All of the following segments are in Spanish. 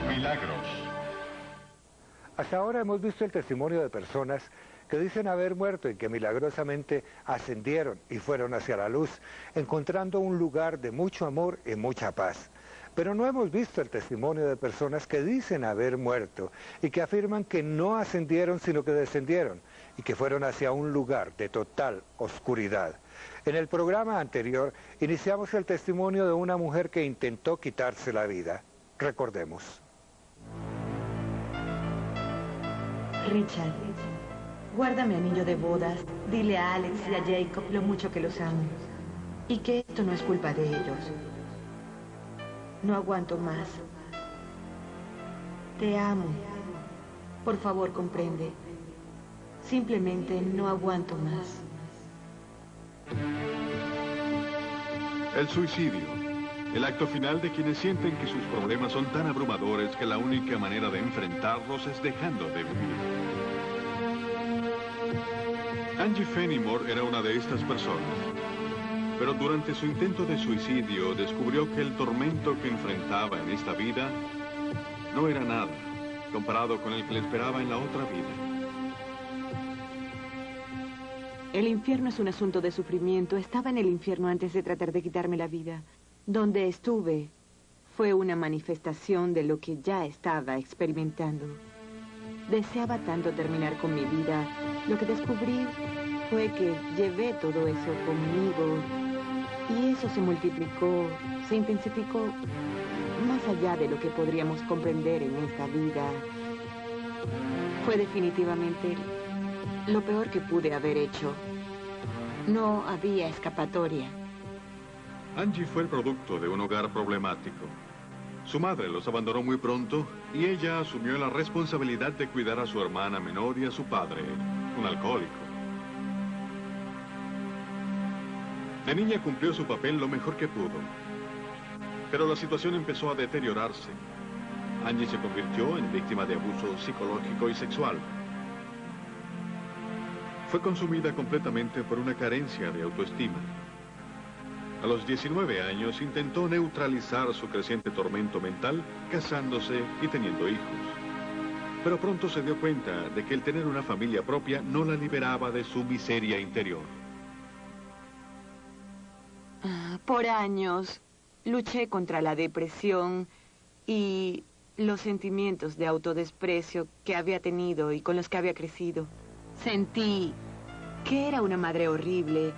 Milagros. Hasta ahora hemos visto el testimonio de personas que dicen haber muerto y que milagrosamente ascendieron y fueron hacia la luz, encontrando un lugar de mucho amor y mucha paz. Pero no hemos visto el testimonio de personas que dicen haber muerto y que afirman que no ascendieron sino que descendieron y que fueron hacia un lugar de total oscuridad. En el programa anterior iniciamos el testimonio de una mujer que intentó quitarse la vida. Recordemos. Richard, guarda mi anillo de bodas, dile a Alex y a Jacob lo mucho que los amo y que esto no es culpa de ellos. No aguanto más. Te amo. Por favor, comprende. Simplemente no aguanto más. El suicidio. El acto final de quienes sienten que sus problemas son tan abrumadores que la única manera de enfrentarlos es dejando de vivir. Angie Fenimore era una de estas personas. Pero durante su intento de suicidio descubrió que el tormento que enfrentaba en esta vida no era nada comparado con el que le esperaba en la otra vida. El infierno es un asunto de sufrimiento. Estaba en el infierno antes de tratar de quitarme la vida. Donde estuve fue una manifestación de lo que ya estaba experimentando. Deseaba tanto terminar con mi vida. Lo que descubrí fue que llevé todo eso conmigo. Y eso se multiplicó, se intensificó más allá de lo que podríamos comprender en esta vida. Fue definitivamente lo peor que pude haber hecho. No había escapatoria. Angie fue el producto de un hogar problemático. Su madre los abandonó muy pronto y ella asumió la responsabilidad de cuidar a su hermana menor y a su padre, un alcohólico. De niña cumplió su papel lo mejor que pudo. Pero la situación empezó a deteriorarse. Angie se convirtió en víctima de abuso psicológico y sexual. Fue consumida completamente por una carencia de autoestima. A los 19 años intentó neutralizar su creciente tormento mental casándose y teniendo hijos. Pero pronto se dio cuenta de que el tener una familia propia no la liberaba de su miseria interior. Por años luché contra la depresión y los sentimientos de autodesprecio que había tenido y con los que había crecido. Sentí que era una madre horrible.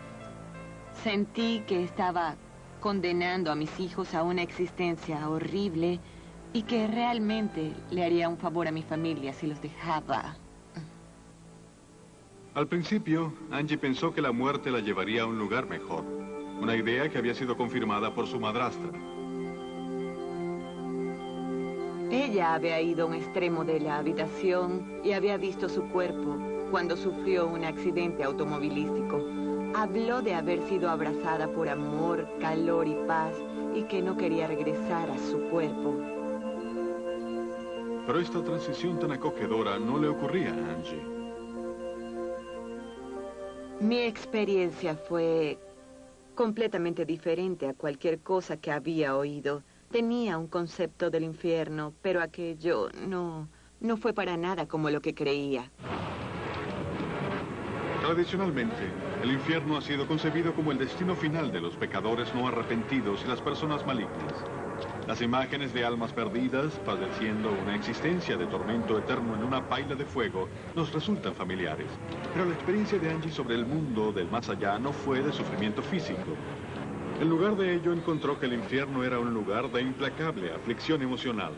Sentí que estaba condenando a mis hijos a una existencia horrible y que realmente le haría un favor a mi familia si los dejaba. Al principio, Angie pensó que la muerte la llevaría a un lugar mejor. Una idea que había sido confirmada por su madrastra. Ella había ido a un extremo de la habitación y había visto su cuerpo cuando sufrió un accidente automovilístico. Habló de haber sido abrazada por amor, calor y paz y que no quería regresar a su cuerpo. Pero esta transición tan acogedora no le ocurría a Angie. Mi experiencia fue completamente diferente a cualquier cosa que había oído. Tenía un concepto del infierno, pero aquello no fue para nada como lo que creía. Tradicionalmente, el infierno ha sido concebido como el destino final de los pecadores no arrepentidos y las personas malignas. Las imágenes de almas perdidas, padeciendo una existencia de tormento eterno en una paila de fuego, nos resultan familiares. Pero la experiencia de Angie sobre el mundo del más allá no fue de sufrimiento físico. En lugar de ello, encontró que el infierno era un lugar de implacable aflicción emocional.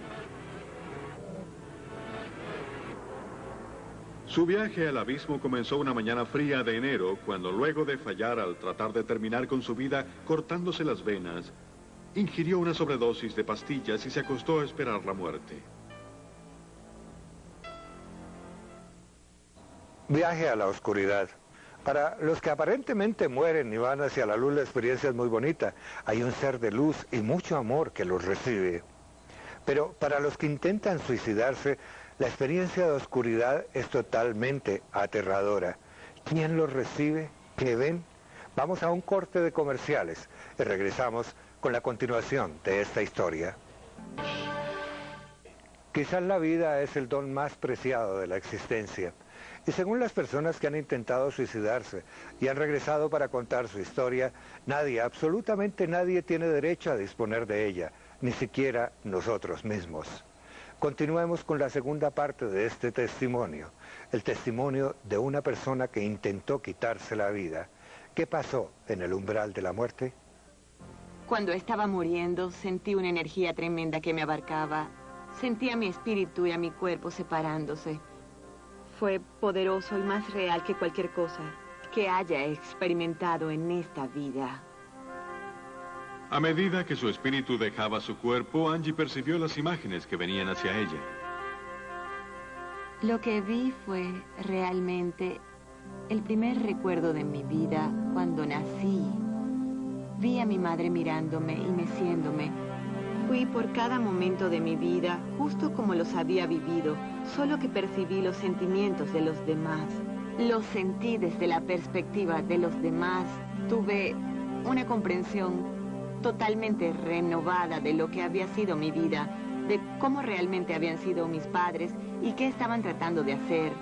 Su viaje al abismo comenzó una mañana fría de enero, cuando luego de fallar al tratar de terminar con su vida cortándose las venas, ingirió una sobredosis de pastillas y se acostó a esperar la muerte. Viaje a la oscuridad. Para los que aparentemente mueren y van hacia la luz, la experiencia es muy bonita. Hay un ser de luz y mucho amor que los recibe. Pero para los que intentan suicidarse, la experiencia de oscuridad es totalmente aterradora. ¿Quién los recibe? ¿Qué ven? Vamos a un corte de comerciales y regresamos con la continuación de esta historia. Quizás la vida es el don más preciado de la existencia. Y según las personas que han intentado suicidarse y han regresado para contar su historia, nadie, absolutamente nadie tiene derecho a disponer de ella, ni siquiera nosotros mismos. Continuemos con la segunda parte de este testimonio, el testimonio de una persona que intentó quitarse la vida. ¿Qué pasó en el umbral de la muerte? Cuando estaba muriendo, sentí una energía tremenda que me abarcaba. Sentí a mi espíritu y a mi cuerpo separándose. Fue poderoso y más real que cualquier cosa que haya experimentado en esta vida. A medida que su espíritu dejaba su cuerpo, Angie percibió las imágenes que venían hacia ella. Lo que vi fue realmente el primer recuerdo de mi vida cuando nací. Vi a mi madre mirándome y meciéndome. Fui por cada momento de mi vida, justo como los había vivido, solo que percibí los sentimientos de los demás. Los sentí desde la perspectiva de los demás. Tuve una comprensión totalmente renovada de lo que había sido mi vida, de cómo realmente habían sido mis padres y qué estaban tratando de hacer.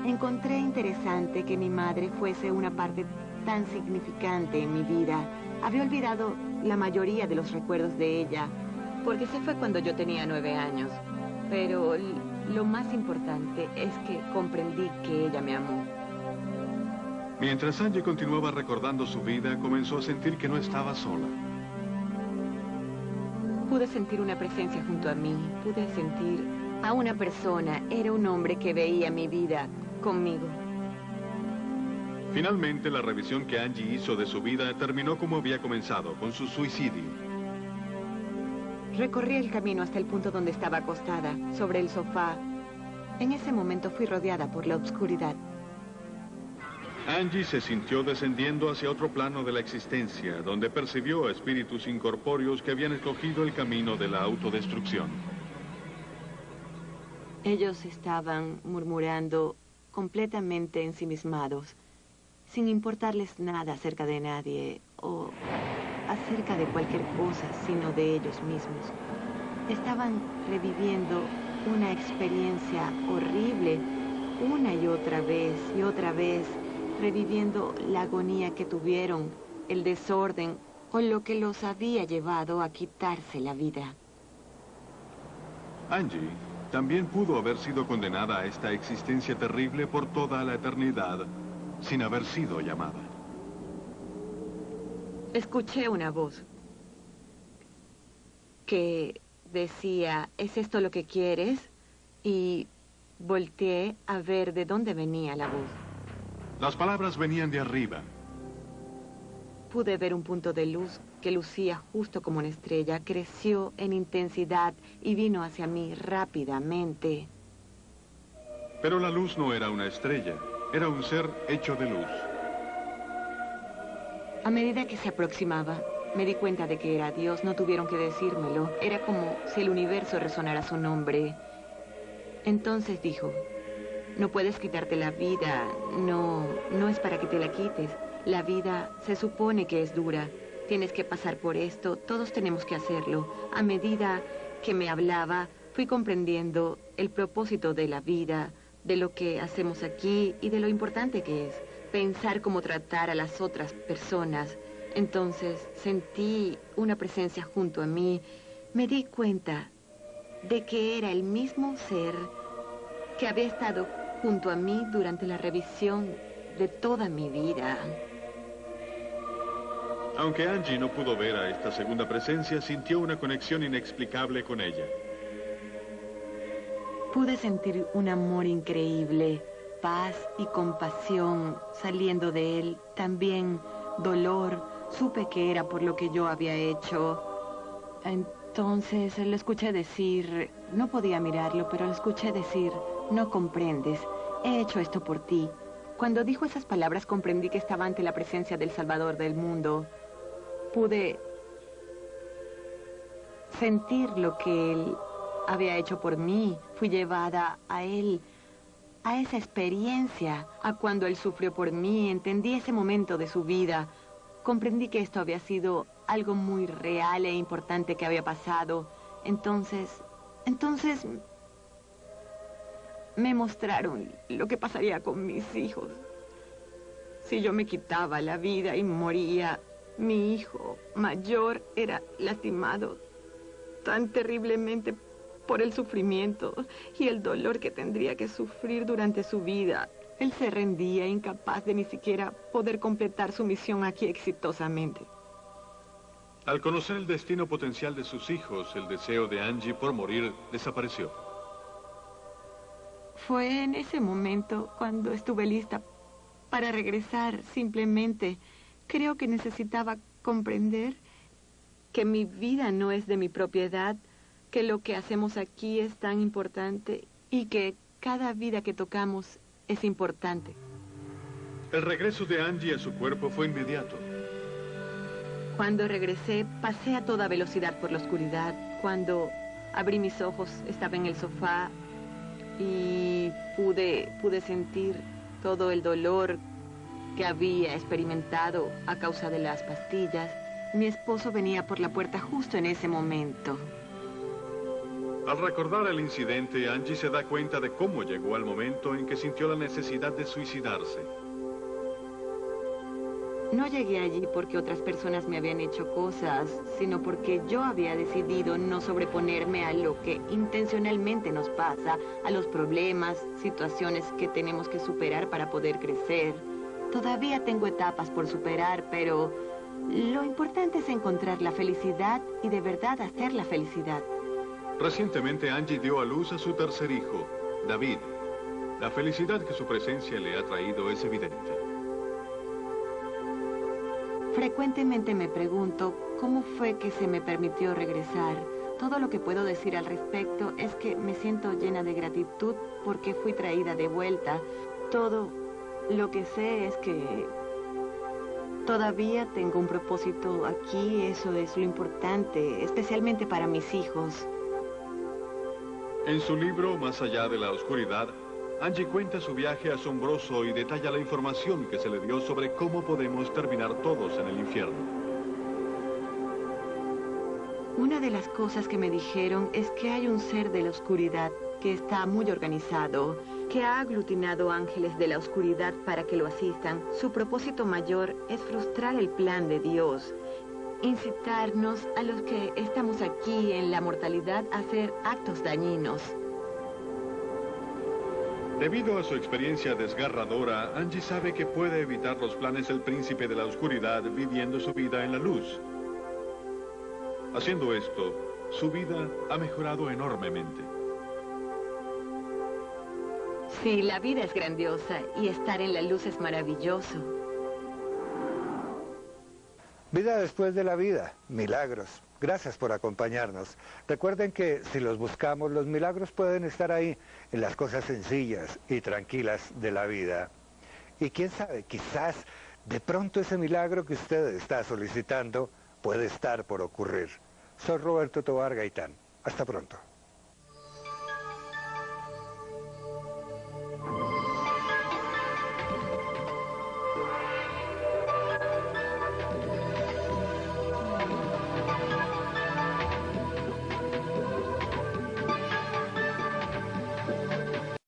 Encontré interesante que mi madre fuese una parte tan significante en mi vida. Había olvidado la mayoría de los recuerdos de ella, porque se fue cuando yo tenía 9 años. Pero lo más importante es que comprendí que ella me amó. Mientras Angie continuaba recordando su vida, comenzó a sentir que no estaba sola. Pude sentir una presencia junto a mí, pude sentir a una persona. Era un hombre que veía mi vida conmigo. Finalmente, la revisión que Angie hizo de su vida terminó como había comenzado, con su suicidio. Recorrí el camino hasta el punto donde estaba acostada, sobre el sofá. En ese momento fui rodeada por la oscuridad. Angie se sintió descendiendo hacia otro plano de la existencia, donde percibió a espíritus incorpóreos que habían escogido el camino de la autodestrucción. Ellos estaban murmurando completamente ensimismados, sin importarles nada acerca de nadie o acerca de cualquier cosa, sino de ellos mismos. Estaban reviviendo una experiencia horrible una y otra vez, reviviendo la agonía que tuvieron, el desorden o lo que los había llevado a quitarse la vida. Angie también pudo haber sido condenada a esta existencia terrible por toda la eternidad, sin haber sido llamada. Escuché una voz que decía, ¿es esto lo que quieres? Y volteé a ver de dónde venía la voz. Las palabras venían de arriba. Pude ver un punto de luz que lucía justo como una estrella, creció en intensidad y vino hacia mí rápidamente. Pero la luz no era una estrella, era un ser hecho de luz. A medida que se aproximaba, me di cuenta de que era Dios. No tuvieron que decírmelo. Era como si el universo resonara su nombre. Entonces dijo, no puedes quitarte la vida. No es para que te la quites. La vida se supone que es dura. Tienes que pasar por esto. Todos tenemos que hacerlo. A medida que me hablaba, fui comprendiendo el propósito de la vida, de lo que hacemos aquí y de lo importante que es pensar cómo tratar a las otras personas. Entonces sentí una presencia junto a mí. Me di cuenta de que era el mismo ser que había estado junto a mí durante la revisión de toda mi vida. Aunque Angie no pudo ver a esta segunda presencia, sintió una conexión inexplicable con ella. Pude sentir un amor increíble, paz y compasión saliendo de él. También dolor. Supe que era por lo que yo había hecho. Entonces lo escuché decir, no podía mirarlo, pero lo escuché decir, no comprendes, he hecho esto por ti. Cuando dijo esas palabras comprendí que estaba ante la presencia del Salvador del mundo. Pude sentir lo que él había hecho por mí. Fui llevada a él, a esa experiencia, a cuando él sufrió por mí. Entendí ese momento de su vida. Comprendí que esto había sido algo muy real e importante que había pasado. Entonces me mostraron lo que pasaría con mis hijos. Si yo me quitaba la vida y moría, mi hijo mayor era lastimado tan terriblemente por el sufrimiento y el dolor que tendría que sufrir durante su vida. Él se rendía, incapaz de ni siquiera poder completar su misión aquí exitosamente. Al conocer el destino potencial de sus hijos, el deseo de Angie por morir desapareció. Fue en ese momento cuando estuve lista para regresar. Simplemente creo que necesitaba comprender que mi vida no es de mi propiedad, que lo que hacemos aquí es tan importante y que cada vida que tocamos es importante. El regreso de Angie a su cuerpo fue inmediato. Cuando regresé, pasé a toda velocidad por la oscuridad. Cuando abrí mis ojos, estaba en el sofá y pude sentir todo el dolor que había experimentado a causa de las pastillas. Mi esposo venía por la puerta justo en ese momento. Al recordar el incidente, Angie se da cuenta de cómo llegó al momento en que sintió la necesidad de suicidarse. No llegué allí porque otras personas me habían hecho cosas, sino porque yo había decidido no sobreponerme a lo que intencionalmente nos pasa, a los problemas, situaciones que tenemos que superar para poder crecer. Todavía tengo etapas por superar, pero lo importante es encontrar la felicidad y de verdad hacer la felicidad. Recientemente Angie dio a luz a su tercer hijo, David. La felicidad que su presencia le ha traído es evidente. Frecuentemente me pregunto cómo fue que se me permitió regresar. Todo lo que puedo decir al respecto es que me siento llena de gratitud porque fui traída de vuelta. Todo lo que sé es que todavía tengo un propósito aquí, eso es lo importante, especialmente para mis hijos. En su libro, Más allá de la oscuridad, Angie cuenta su viaje asombroso y detalla la información que se le dio sobre cómo podemos terminar todos en el infierno. Una de las cosas que me dijeron es que hay un ser de la oscuridad que está muy organizado, que ha aglutinado ángeles de la oscuridad para que lo asistan. Su propósito mayor es frustrar el plan de Dios, incitarnos a los que estamos aquí en la mortalidad a hacer actos dañinos. Debido a su experiencia desgarradora, Angie sabe que puede evitar los planes del príncipe de la oscuridad viviendo su vida en la luz. Haciendo esto, su vida ha mejorado enormemente. Sí, la vida es grandiosa y estar en la luz es maravilloso. Vida después de la vida, milagros. Gracias por acompañarnos. Recuerden que si los buscamos, los milagros pueden estar ahí, en las cosas sencillas y tranquilas de la vida. Y quién sabe, quizás de pronto ese milagro que usted está solicitando puede estar por ocurrir. Soy Roberto Tovar Gaitán. Hasta pronto.